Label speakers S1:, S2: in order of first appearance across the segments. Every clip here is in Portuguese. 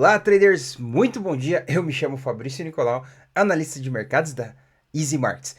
S1: Olá, traders! Muito bom dia. Eu me chamo Fabrício Nicolau, analista de mercados da Easy Markets.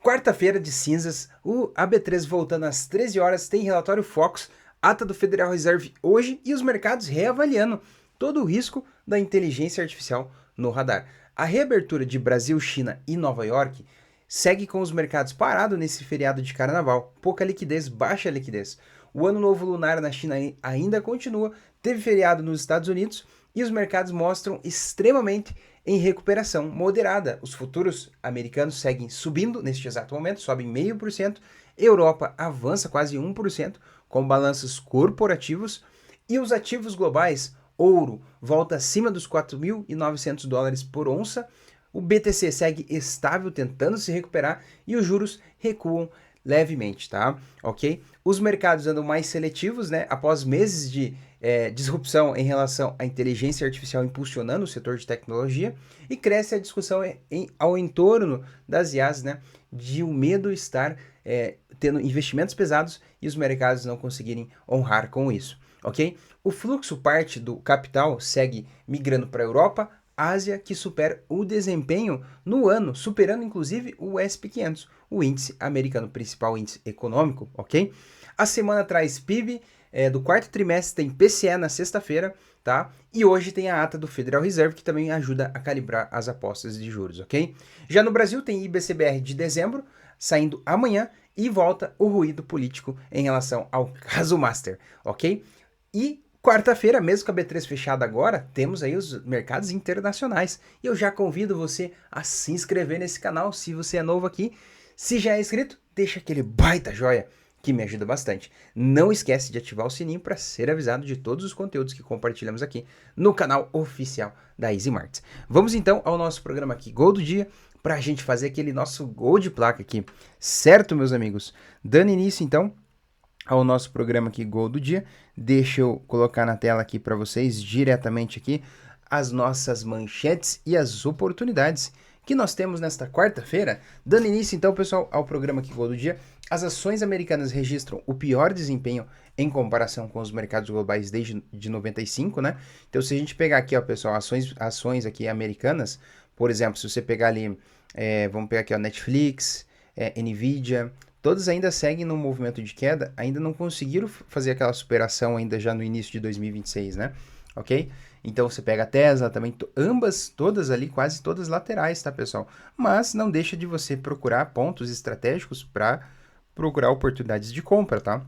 S1: Quarta-feira de cinzas, o AB3 voltando às 13 horas, tem relatório Focus, ata do Federal Reserve hoje e os mercados reavaliando todo o risco da inteligência artificial no radar. A reabertura de Brasil, China e Nova York segue com os mercados parados nesse feriado de carnaval. Pouca liquidez, baixa liquidez. O ano novo lunar na China ainda continua, teve feriado nos Estados Unidos e os mercados mostram extremamente em recuperação moderada. Os futuros americanos seguem subindo neste exato momento, sobem 0,5%. Europa avança quase 1%, com balanços corporativos. E os ativos globais, ouro volta acima dos $4.900 por onça. O BTC segue estável, tentando se recuperar, e os juros recuam levemente, tá? Ok? Os mercados andam mais seletivos, né? Após meses de disrupção em relação à inteligência artificial impulsionando o setor de tecnologia, e cresce a discussão ao entorno das IAs, né? De o medo estar tendo investimentos pesados e os mercados não conseguirem honrar com isso, ok? O fluxo parte do capital segue migrando para a Europa, Ásia, que supera o desempenho no ano, superando inclusive o SP500, o índice americano, principal índice econômico, ok? A semana traz PIB do quarto trimestre, tem PCE na sexta-feira, tá? E hoje tem a ata do Federal Reserve, que também ajuda a calibrar as apostas de juros, ok? Já no Brasil tem IBCBR de dezembro, saindo amanhã, e volta o ruído político em relação ao caso Master, ok? E quarta-feira, mesmo com a B3 fechada agora, temos aí os mercados internacionais. E eu já convido você a se inscrever nesse canal se você é novo aqui. Se já é inscrito, deixa aquele baita joia que me ajuda bastante. Não esquece de ativar o sininho para ser avisado de todos os conteúdos que compartilhamos aqui no canal oficial da Easy Markets. Vamos então ao nosso programa aqui, Gol do Dia, para a gente fazer aquele nosso gol de placa aqui. Certo, meus amigos? Dando início então ao nosso programa aqui, Gol do Dia. Deixa eu colocar na tela aqui para vocês, diretamente aqui, as nossas manchetes e as oportunidades que nós temos nesta quarta-feira. Dando início, então, pessoal, ao programa aqui, Gol do Dia. As ações americanas registram o pior desempenho em comparação com os mercados globais desde de 95, né? Então, se a gente pegar aqui, ó, pessoal, ações aqui americanas, por exemplo, se você pegar ali, vamos pegar aqui, ó, Netflix, Nvidia, todos ainda seguem no movimento de queda, ainda não conseguiram fazer aquela superação ainda já no início de 2026, né? Ok? Então você pega a Tesla também, todas ali, quase todas laterais, tá, pessoal? Mas não deixa de você procurar pontos estratégicos para procurar oportunidades de compra, tá?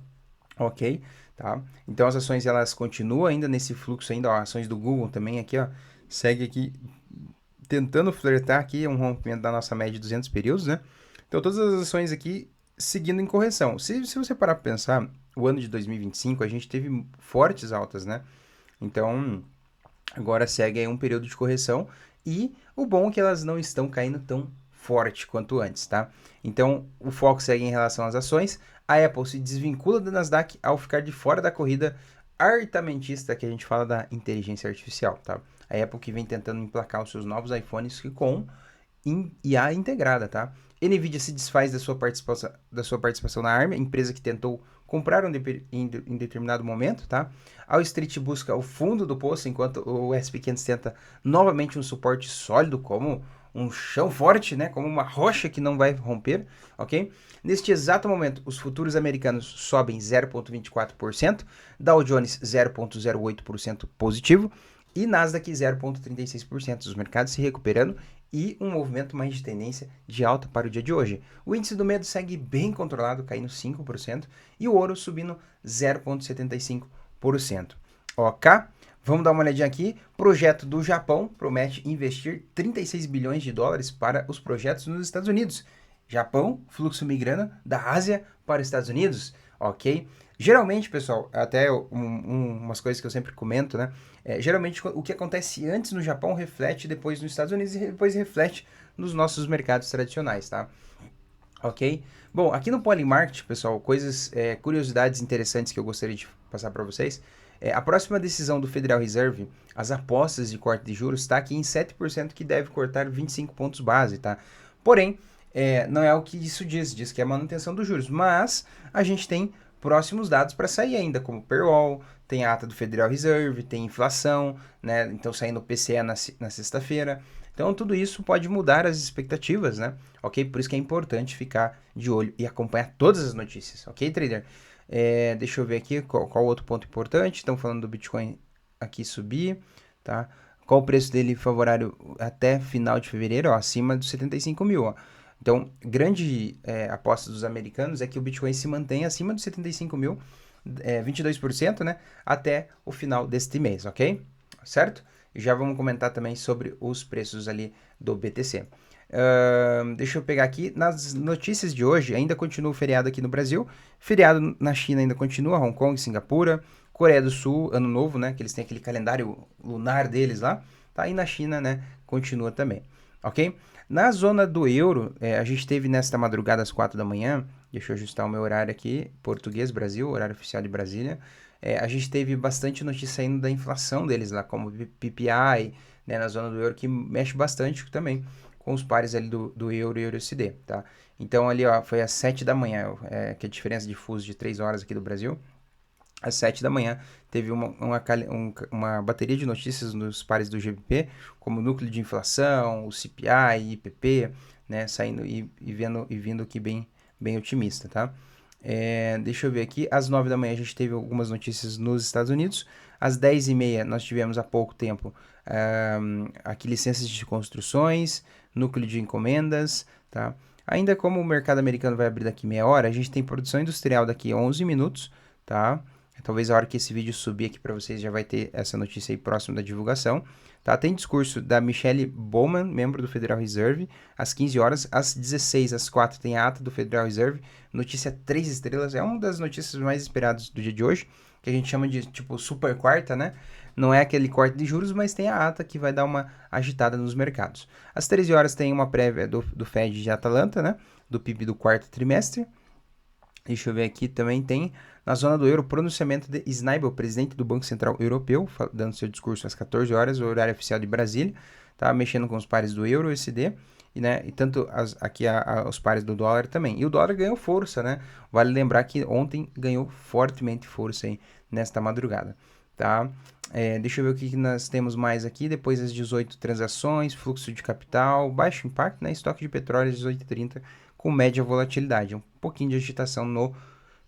S1: Ok? Tá? Então as ações, elas continuam ainda nesse fluxo ainda, ó, ações do Google também aqui, ó, segue aqui tentando flertar aqui um rompimento da nossa média de 200 períodos, né? Então todas as ações aqui seguindo em correção. Se você parar para pensar, o ano de 2025 a gente teve fortes altas, né? Então, agora segue aí um período de correção e o bom é que elas não estão caindo tão forte quanto antes, tá? Então, o foco segue em relação às ações. A Apple se desvincula da Nasdaq ao ficar de fora da corrida artamentista que a gente fala da inteligência artificial, tá? A Apple que vem tentando emplacar os seus novos iPhones com IA integrada, tá? Nvidia se desfaz da sua participação na ARM, empresa que tentou comprar em determinado momento, tá? A Wall Street busca o fundo do poço, enquanto o SP500 tenta novamente um suporte sólido, como um chão forte, né? Como uma rocha que não vai romper, ok? Neste exato momento, os futuros americanos sobem 0,24%, Dow Jones 0,08% positivo e Nasdaq 0,36%. Os mercados se recuperando e um movimento mais de tendência de alta para o dia de hoje. O índice do medo segue bem controlado, caindo 5%, e o ouro subindo 0,75%. Ok? Vamos dar uma olhadinha aqui. Projeto do Japão promete investir 36 bilhões de dólares para os projetos nos Estados Unidos. Japão, fluxo migrando da Ásia para os Estados Unidos, ok? Geralmente, pessoal, até umas coisas que eu sempre comento, né? Geralmente o que acontece antes no Japão reflete depois nos Estados Unidos e depois reflete nos nossos mercados tradicionais, tá? Ok? Bom, aqui no Polymarket, pessoal, curiosidades interessantes que eu gostaria de passar para vocês. A próxima decisão do Federal Reserve, as apostas de corte de juros, está aqui em 7% que deve cortar 25 pontos base, tá? Porém, não é o que isso diz que é a manutenção dos juros, mas a gente tem próximos dados para sair ainda, como payroll, tem a ata do Federal Reserve, tem inflação, né? Então saindo o PCE na sexta-feira. Então tudo isso pode mudar as expectativas, né? Ok? Por isso que é importante ficar de olho e acompanhar todas as notícias, ok, trader? Deixa eu ver aqui qual outro ponto importante. Estamos falando do Bitcoin aqui subir, tá? Qual o preço dele favorável até final de fevereiro? Ó, acima dos 75 mil, ó. Então, grande aposta dos americanos é que o Bitcoin se mantenha acima dos 75 mil, 22%, né? Até o final deste mês, ok? Certo? E já vamos comentar também sobre os preços ali do BTC. Deixa eu pegar aqui. Nas notícias de hoje, ainda continua o feriado aqui no Brasil. Feriado na China ainda continua, Hong Kong, Singapura. Coreia do Sul, Ano Novo, né? Que eles têm aquele calendário lunar deles lá. Tá? E na China, né? Continua também. Ok? Na zona do euro, a gente teve nesta madrugada às 4 da manhã. Deixa eu ajustar o meu horário aqui. Português, Brasil, horário oficial de Brasília. A gente teve bastante notícia saindo da inflação deles lá, como PPI, né, na zona do euro, que mexe bastante também com os pares ali do euro e euro-USD, tá? Então ali, ó, foi às 7 da manhã, que é a diferença de fuso de 3 horas aqui do Brasil. Às 7 da manhã teve uma bateria de notícias nos pares do GBP, como o núcleo de inflação, o CPI, IPP, né, saindo e vindo aqui bem otimista, tá? Deixa eu ver aqui, às 9 da manhã a gente teve algumas notícias nos Estados Unidos, às 10h30 nós tivemos há pouco tempo aqui licenças de construções, núcleo de encomendas, tá? Ainda como o mercado americano vai abrir daqui meia hora, a gente tem produção industrial daqui a 11 minutos, tá? Talvez a hora que esse vídeo subir aqui para vocês já vai ter essa notícia aí próximo da divulgação. Tá? Tem discurso da Michelle Bowman, membro do Federal Reserve, às 15 horas. Às 16, às 4, tem a ata do Federal Reserve. Notícia 3 estrelas. É uma das notícias mais esperadas do dia de hoje, que a gente chama de tipo super quarta, né? Não é aquele corte de juros, mas tem a ata que vai dar uma agitada nos mercados. Às 13 horas tem uma prévia do Fed de Atlanta, né? Do PIB do quarto trimestre. Deixa eu ver aqui, também tem na zona do euro o pronunciamento de Schäuble, presidente do Banco Central Europeu, dando seu discurso às 14 horas, o horário oficial de Brasília, tá mexendo com os pares do euro, USD, e tanto aqui os pares do dólar também. E o dólar ganhou força, né? Vale lembrar que ontem ganhou fortemente força aí nesta madrugada, tá? Deixa eu ver o que nós temos mais aqui. Depois das 18 transações, fluxo de capital, baixo impacto, né? Estoque de petróleo às 18h30 com média volatilidade, um pouquinho de agitação no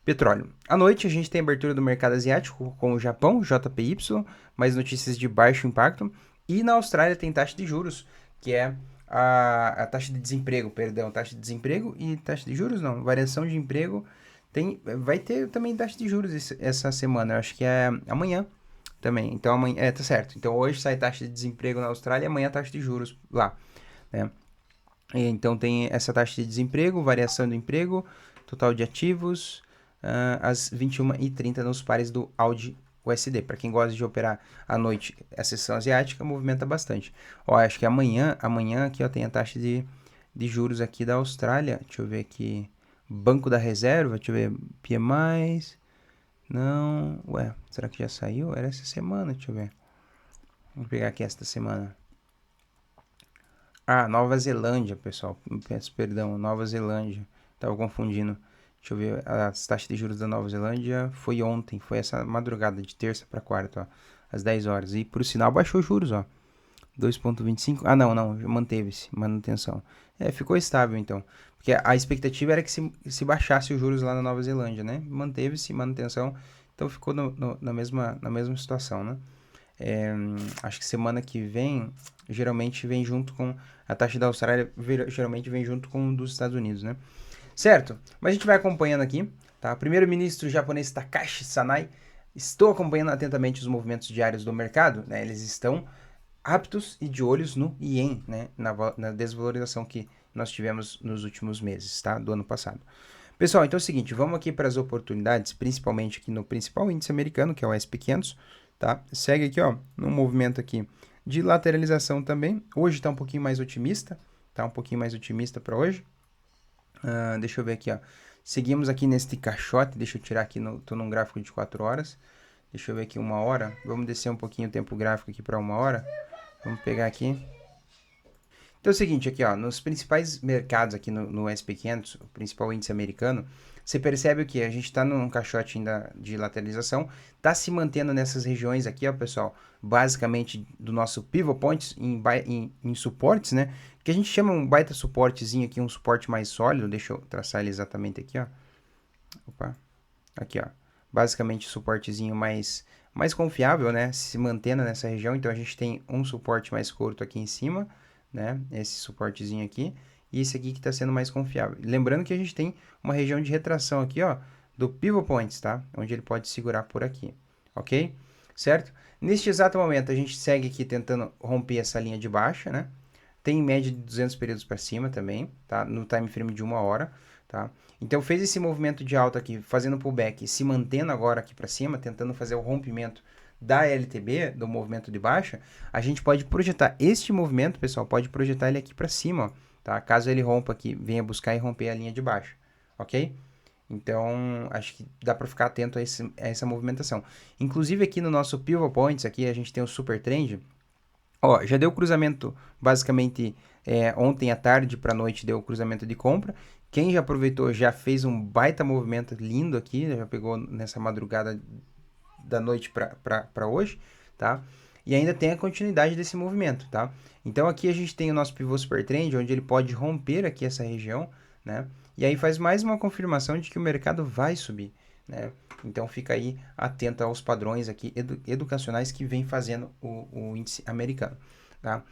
S1: petróleo. À noite a gente tem a abertura do mercado asiático com o Japão, JPY, mais notícias de baixo impacto. E na Austrália tem taxa de juros, que é a taxa de desemprego, taxa de desemprego e taxa de juros não, variação de emprego. Vai ter também taxa de juros essa semana, eu acho que é amanhã também. Então amanhã, tá certo. Então hoje sai taxa de desemprego na Austrália e amanhã taxa de juros lá, né? Então tem essa taxa de desemprego, variação do emprego, total de ativos, às 21h30 nos pares do Audi USD. Para quem gosta de operar à noite, a sessão asiática movimenta bastante. Ó, acho que amanhã aqui ó, tem a taxa de juros aqui da Austrália. Deixa eu ver aqui. Banco da Reserva, deixa eu ver. PMI. Não. Ué, será que já saiu? Era essa semana, deixa eu ver. Vou pegar aqui esta semana. Ah, Nova Zelândia, pessoal. Peço perdão, Nova Zelândia. Tava confundindo. Deixa eu ver. As taxas de juros da Nova Zelândia foi ontem. Foi essa madrugada, de terça para quarta, ó. Às 10 horas. E por sinal baixou juros, ó. 2,25. Ah, não. Manteve-se. Manutenção. Ficou estável então. Porque a expectativa era que se baixasse os juros lá na Nova Zelândia, né? Manteve-se, manutenção. Então ficou na mesma situação, né? Acho que semana que vem, geralmente vem junto com a taxa da Austrália, geralmente vem junto com o dos Estados Unidos, né? Certo, mas a gente vai acompanhando aqui, tá? Primeiro-ministro japonês Takashi Sanai, estou acompanhando atentamente os movimentos diários do mercado, né? Eles estão aptos e de olhos no ien, né? Na desvalorização que nós tivemos nos últimos meses, tá? Do ano passado. Pessoal, então é o seguinte, vamos aqui para as oportunidades, principalmente aqui no principal índice americano, que é o SP500, tá? Segue aqui, ó, num movimento aqui de lateralização também. Hoje está um pouquinho mais otimista, tá? Um pouquinho mais otimista para hoje. Deixa eu ver aqui, ó. Seguimos aqui neste caixote, deixa eu tirar aqui, tô num gráfico de 4 horas. Deixa eu ver aqui 1 hora. Vamos descer um pouquinho o tempo gráfico aqui para 1 hora. Vamos pegar aqui. Então é o seguinte, aqui ó, nos principais mercados aqui no SP500, o principal índice americano, você percebe que a gente está num caixote ainda de lateralização, está se mantendo nessas regiões aqui, ó, pessoal, basicamente do nosso pivot points em suportes, né? Que a gente chama um baita suportezinho aqui, um suporte mais sólido. Deixa eu traçar ele exatamente aqui, ó. Opa, aqui, ó. Basicamente suportezinho mais confiável, né? Se mantendo nessa região. Então a gente tem um suporte mais curto aqui em cima, né? Esse suportezinho aqui. E esse aqui que está sendo mais confiável. Lembrando que a gente tem uma região de retração aqui, ó, do pivot points, tá? Onde ele pode segurar por aqui, ok? Certo? Neste exato momento, a gente segue aqui tentando romper essa linha de baixa, né? Tem em média de 200 períodos para cima também, tá? No time frame de 1 hora, tá? Então, fez esse movimento de alta aqui, fazendo pullback, se mantendo agora aqui para cima, tentando fazer o rompimento da LTB, do movimento de baixa, a gente pode projetar este movimento, pessoal, pode projetar ele aqui para cima, ó, tá? Caso ele rompa aqui, venha buscar e romper a linha de baixa, ok? Então, acho que dá para ficar atento a essa movimentação. Inclusive, aqui no nosso Pivot Points, aqui a gente tem o Super Trend. Ó, já deu cruzamento, basicamente, ontem à tarde para a noite deu cruzamento de compra. Quem já aproveitou já fez um baita movimento lindo aqui, já pegou nessa madrugada da noite para hoje, tá? E ainda tem a continuidade desse movimento, tá? Então aqui a gente tem o nosso pivô super trend, onde ele pode romper aqui essa região, né? E aí faz mais uma confirmação de que o mercado vai subir, né? Então fica aí atento aos padrões aqui educacionais que vem fazendo o índice americano, tá?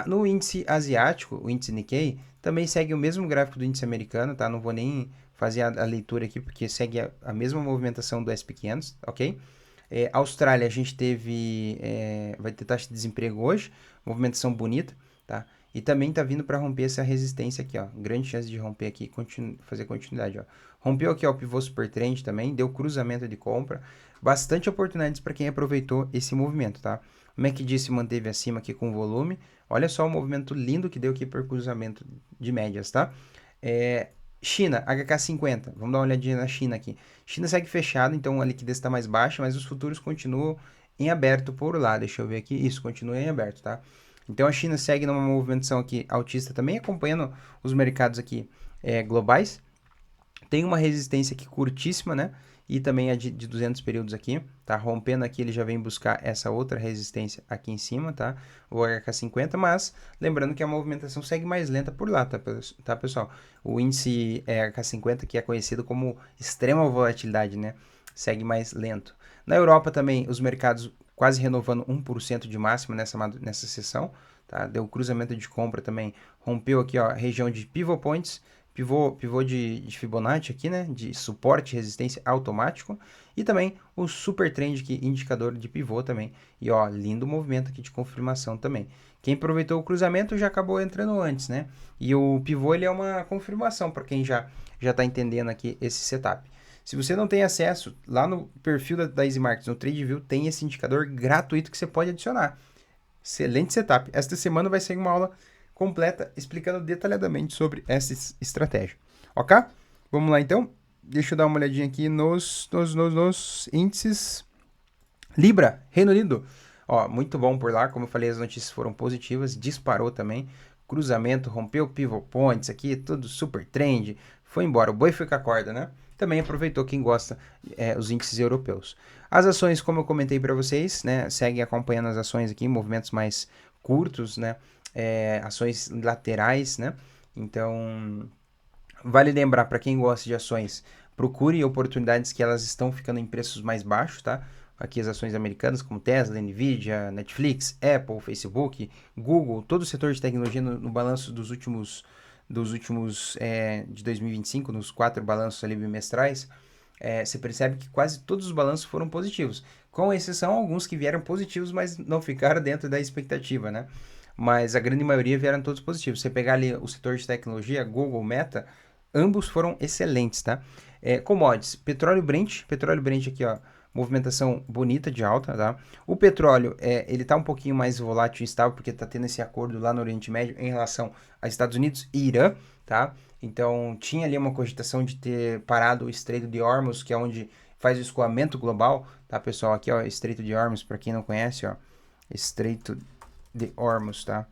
S1: No índice asiático, o índice Nikkei, também segue o mesmo gráfico do índice americano, tá? Não vou nem fazer a leitura aqui, porque segue a mesma movimentação do SP500, ok? Austrália, a gente vai ter taxa de desemprego hoje, movimentação bonita, tá? E também tá vindo para romper essa resistência aqui, ó. Grande chance de romper aqui, fazer continuidade, ó. Rompeu aqui, ó, o pivô super trend também, deu cruzamento de compra. Bastante oportunidades para quem aproveitou esse movimento, tá? O MACD se manteve acima aqui com volume. Olha só o movimento lindo que deu aqui por cruzamento de médias, tá? China, HK50, vamos dar uma olhadinha na China aqui. China segue fechado, então a liquidez está mais baixa, mas os futuros continuam em aberto por lá. Deixa eu ver aqui, isso, continua em aberto, tá? Então a China segue numa movimentação aqui altista também, acompanhando os mercados aqui globais. Tem uma resistência aqui curtíssima, né? E também a de 200 períodos aqui, tá? Rompendo aqui, ele já vem buscar essa outra resistência aqui em cima, tá? O HK50, mas lembrando que a movimentação segue mais lenta por lá, tá, pessoal? O índice HK50, que é conhecido como extrema volatilidade, né? Segue mais lento. Na Europa também, os mercados quase renovando 1% de máxima nessa sessão, tá? Deu cruzamento de compra também, rompeu aqui, ó, a região de pivot points, pivô de Fibonacci aqui, né, de suporte e resistência automático, e também o super trend aqui, indicador de pivô também, e ó, lindo movimento aqui de confirmação também. Quem aproveitou o cruzamento já acabou entrando antes, né, e o pivô ele é uma confirmação para quem já está entendendo aqui esse setup. Se você não tem acesso, lá no perfil da Easy Markets, no TradeView, tem esse indicador gratuito que você pode adicionar. Excelente setup. Esta semana vai ser uma aula completa explicando detalhadamente sobre essa estratégia. Ok? Vamos lá então. Deixa eu dar uma olhadinha aqui nos índices. Libra, Reino Unido. Ó, muito bom por lá. Como eu falei, as notícias foram positivas. Disparou também. Cruzamento, rompeu pivot points aqui, tudo super trend. Foi embora. O boi foi com a corda, né? Também aproveitou quem gosta os índices europeus. As ações, como eu comentei para vocês, né? Seguem acompanhando as ações aqui, movimentos mais curtos, né? Ações laterais, né? Então, vale lembrar para quem gosta de ações, procure oportunidades que elas estão ficando em preços mais baixos, tá? Aqui as ações americanas como Tesla, Nvidia, Netflix, Apple, Facebook, Google, todo o setor de tecnologia no balanço dos últimos de 2025, nos 4 balanços ali bimestrais, você percebe que quase todos os balanços foram positivos, com exceção alguns que vieram positivos, mas não ficaram dentro da expectativa, né? Mas a grande maioria vieram todos positivos. Você pegar ali o setor de tecnologia, Google, Meta, ambos foram excelentes, tá? Commodities, petróleo Brent aqui, ó, movimentação bonita de alta, tá? O petróleo, ele tá um pouquinho mais volátil e instável, porque tá tendo esse acordo lá no Oriente Médio em relação a Estados Unidos e Irã, tá? Então, tinha ali uma cogitação de ter parado o Estreito de Hormuz, que é onde faz o escoamento global, tá, pessoal? Aqui, ó, Estreito de Hormuz, para quem não conhece, ó, Estreito de Hormuz, tá?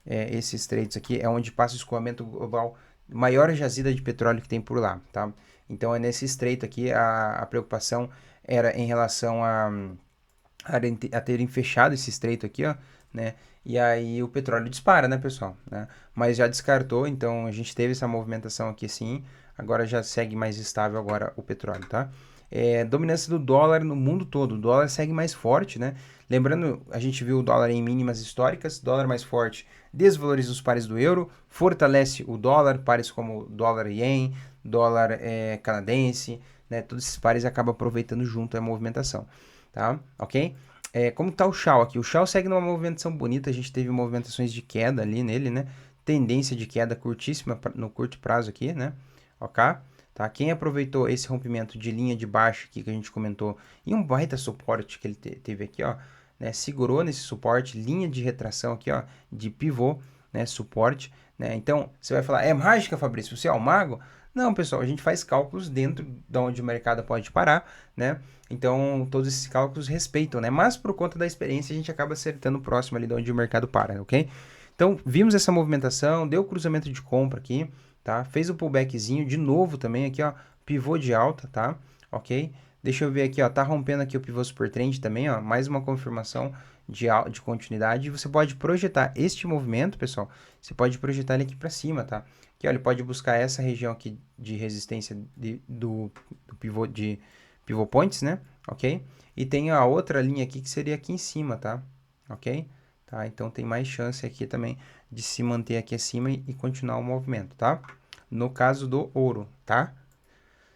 S1: esses estreitos aqui, é onde passa o escoamento global, maior jazida de petróleo que tem por lá, tá? Então é nesse estreito aqui, a preocupação era em relação a terem fechado esse estreito aqui, ó, né? E aí o petróleo dispara, né, pessoal? Né? Mas já descartou, então a gente teve essa movimentação aqui sim, agora já segue mais estável agora o petróleo, tá? Dominância do dólar no mundo todo, o dólar segue mais forte, né? Lembrando, a gente viu o dólar em mínimas históricas, dólar mais forte desvaloriza os pares do euro, fortalece o dólar, pares como dólar ien, dólar canadense, né? Todos esses pares acabam aproveitando junto a movimentação, tá? Ok? Como tá o Shao aqui? O Shao segue numa movimentação bonita, a gente teve movimentações de queda ali nele, né? Tendência de queda curtíssima no curto prazo aqui, né? Ok? Tá? Quem aproveitou esse rompimento de linha de baixo aqui que a gente comentou e um baita suporte que ele teve aqui, ó, né? Segurou nesse suporte, linha de retração aqui, ó, de pivô, né? Suporte, né? Então, você vai falar, é mágica, Fabrício? Você é um mago? Não, pessoal, a gente faz cálculos dentro de onde o mercado pode parar, né? Então, todos esses cálculos respeitam, né? Mas por conta da experiência, a gente acaba acertando próximo ali de onde o mercado para, ok? Então, vimos essa movimentação, deu cruzamento de compra aqui, tá? Fez o pullbackzinho de novo também aqui, ó, pivô de alta, tá? Ok? Deixa eu ver aqui, ó, tá rompendo aqui o pivô super trend também, ó, mais uma confirmação de continuidade. Você pode projetar este movimento, pessoal, você pode projetar ele aqui para cima, tá? Que ó, ele pode buscar essa região aqui de resistência do pivô de pivot points, né? Ok? E tem a outra linha aqui que seria aqui em cima, tá? Ok? Tá? Então tem mais chance aqui também de se manter aqui acima e continuar o movimento, tá? No caso do ouro, tá?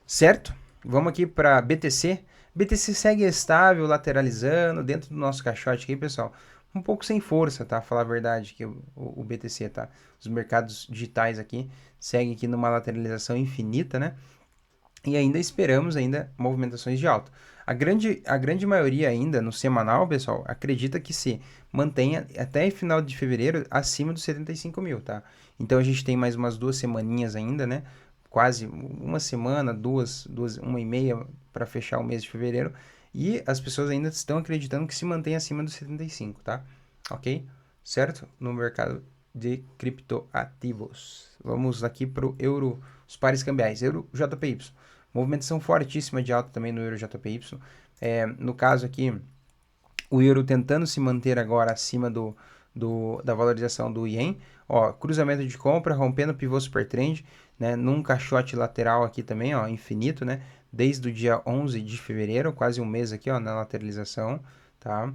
S1: Certo? Vamos aqui para BTC. BTC segue estável, lateralizando dentro do nosso caixote aqui, pessoal. Um pouco sem força, tá? Falar a verdade que o BTC, tá? Os mercados digitais aqui seguem aqui numa lateralização infinita, né? E ainda esperamos ainda movimentações de alta. A grande maioria ainda no semanal, pessoal, acredita que se mantenha até final de fevereiro acima dos 75 mil, tá? Então a gente tem mais umas 2 semaninhas ainda, né? Quase uma semana, uma e meia para fechar o mês de fevereiro. E as pessoas ainda estão acreditando que se mantém acima dos 75, tá? Ok? Certo? No mercado de criptoativos. Vamos aqui para o euro, os pares cambiais. Euro JPY. Movimentação fortíssima de alta também no Euro JPY. No caso aqui, o Euro tentando se manter agora acima da valorização do Yen. Ó, cruzamento de compra, rompendo pivô super trend, né? Num caixote lateral aqui também, ó, infinito, né? Desde o dia 11 de fevereiro, quase um mês aqui, ó, na lateralização, tá?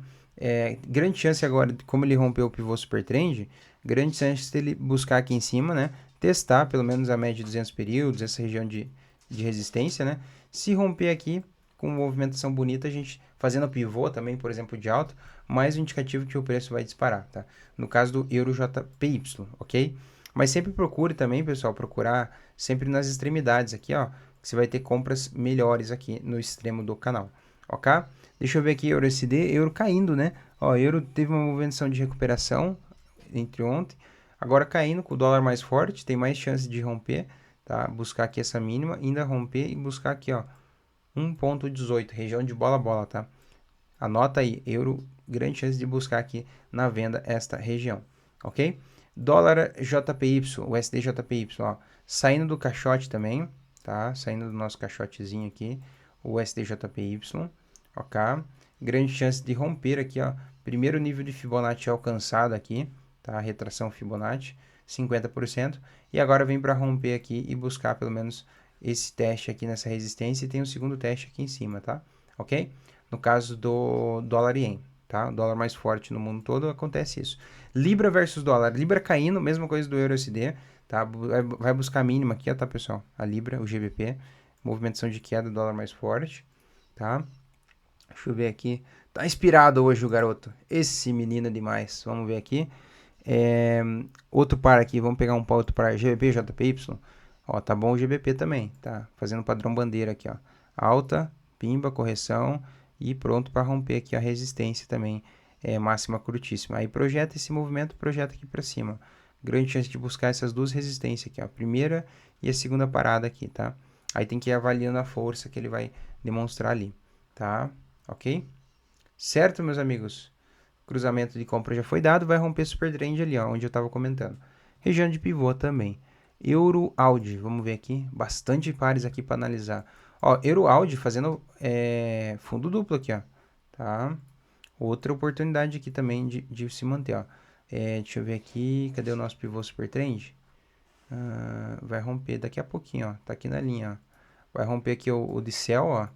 S1: Grande chance agora, como ele rompeu o pivô super trend, grande chance dele buscar aqui em cima, né? Testar pelo menos a média de 200 períodos, essa região de resistência, né? Se romper aqui com movimentação bonita, a gente fazendo pivô também, por exemplo, de alta, mais um indicativo que o preço vai disparar, tá? No caso do Euro JPY, ok? Mas sempre procure também, pessoal, procurar sempre nas extremidades aqui, ó, que você vai ter compras melhores aqui no extremo do canal, ok? Deixa eu ver aqui, Euro USD, Euro caindo, né? Ó, Euro teve uma movimentação de recuperação entre ontem, agora caindo com o dólar mais forte, tem mais chance de romper, tá? Buscar aqui essa mínima, ainda romper e buscar aqui, ó, 1,18, região de bola, tá? Anota aí, euro, grande chance de buscar aqui na venda esta região, ok? Dólar JPY, o SDJPY, ó, saindo do caixote também, tá? Saindo do nosso caixotezinho aqui, o SDJPY, ok? Grande chance de romper aqui, ó, primeiro nível de Fibonacci alcançado aqui, tá? Retração Fibonacci, 50%, e agora vem para romper aqui e buscar pelo menos esse teste aqui nessa resistência e tem o segundo teste aqui em cima, tá? Ok? No caso do dólar ien, tá? O dólar mais forte no mundo todo, acontece isso. Libra versus dólar. Libra caindo, mesma coisa do euro USD, tá? Vai buscar a mínima aqui, ó, tá, pessoal? A Libra, o GBP, movimentação de queda, dólar mais forte, tá? Deixa eu ver aqui. Tá inspirado hoje o garoto. Esse menino é demais. Vamos ver aqui. Outro par aqui, vamos pegar um outro par GBP, JPY. Ó, tá bom o GBP também, tá? Fazendo padrão bandeira aqui, ó. Alta, pimba, correção e pronto para romper aqui a resistência também, máxima curtíssima. Aí projeta esse movimento, projeta aqui para cima. Grande chance de buscar essas duas resistências aqui, ó. A primeira e a segunda parada aqui, tá? Aí tem que ir avaliando a força que ele vai demonstrar ali, tá? Ok? Certo, meus amigos? cruzamento de compra já foi dado, vai romper super trend ali, ó, onde eu estava comentando. Região de pivô também. Euro Audi, vamos ver aqui, bastante pares aqui para analisar. Ó, Euro Audi fazendo fundo duplo aqui, ó, tá? Outra oportunidade aqui também de se manter, ó. Deixa eu ver aqui, cadê o nosso pivô super trend? Vai romper daqui a pouquinho, ó, tá aqui na linha, ó. Vai romper aqui o de céu, ó.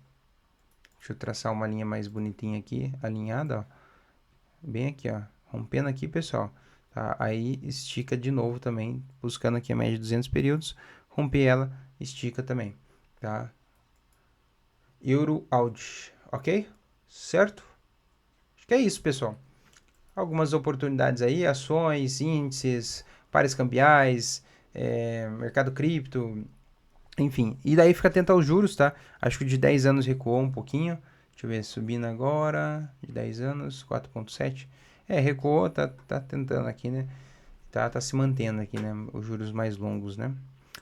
S1: Deixa eu traçar uma linha mais bonitinha aqui, alinhada, ó. Bem aqui, ó. Rompendo aqui, pessoal. Tá? Aí estica de novo também, buscando aqui a média de 200 períodos. Romper ela, estica também, tá? Euro Audi, ok? Certo? Acho que é isso, pessoal. Algumas oportunidades aí, ações, índices, pares cambiais, mercado cripto, enfim. E daí fica atento aos juros, tá? Acho que o de 10 anos recuou um pouquinho. Deixa eu ver, subindo agora, de 10 anos, 4,7. Recuou, tá tentando aqui, né? Tá se mantendo aqui, né? Os juros mais longos, né?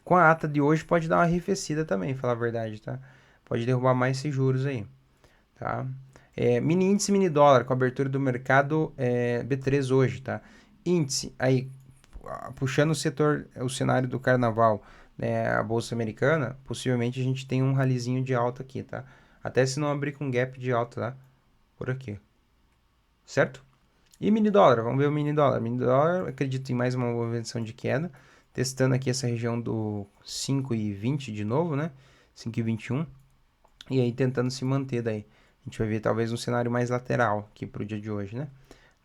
S1: Com a ata de hoje pode dar uma arrefecida também, falar a verdade, tá? Pode derrubar mais esses juros aí, tá? Mini índice, mini dólar, com a abertura do mercado B3 hoje, tá? Índice, aí, puxando o cenário do carnaval, né, a bolsa americana, possivelmente a gente tem um ralizinho de alta aqui, tá? Até se não abrir com gap de alta, tá? Por aqui. Certo? E mini dólar, vamos ver o mini dólar. Mini dólar, acredito em mais uma movimentação de queda, testando aqui essa região do 5,20 de novo, né? 5,21. E aí tentando se manter daí. A gente vai ver talvez um cenário mais lateral aqui pro dia de hoje, né?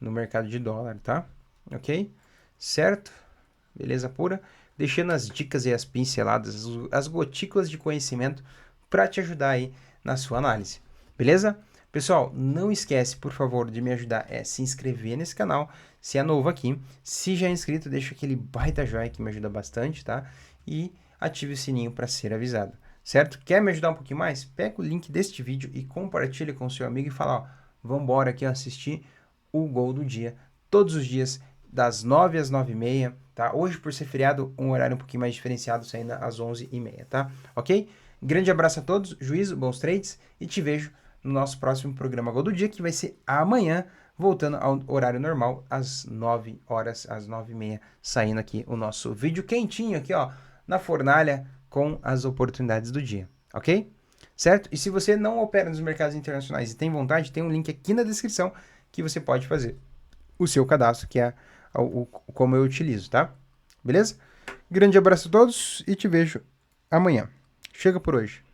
S1: No mercado de dólar, tá? Ok? Certo? Beleza pura? Deixando as dicas e as pinceladas, as gotículas de conhecimento para te ajudar aí na sua análise. Beleza? Pessoal, não esquece, por favor, de me ajudar a se inscrever nesse canal, se é novo aqui. Se já é inscrito, deixa aquele baita joinha que me ajuda bastante, tá? E ative o sininho para ser avisado, certo? Quer me ajudar um pouquinho mais? Pega o link deste vídeo e compartilha com seu amigo e fala, ó, vambora aqui assistir o Gol do Dia, todos os dias, das 9 às 9h30, tá? Hoje, por ser feriado, um horário um pouquinho mais diferenciado, saindo às 11h30, tá? Ok? Grande abraço a todos, juízo, bons trades e te vejo no nosso próximo programa Gol do Dia, que vai ser amanhã, voltando ao horário normal, às 9 horas, às 9h30, saindo aqui o nosso vídeo quentinho aqui, ó, na fornalha com as oportunidades do dia, ok? Certo? E se você não opera nos mercados internacionais e tem vontade, tem um link aqui na descrição que você pode fazer o seu cadastro, que é como eu utilizo, tá? Beleza? Grande abraço a todos e te vejo amanhã. Chega por hoje.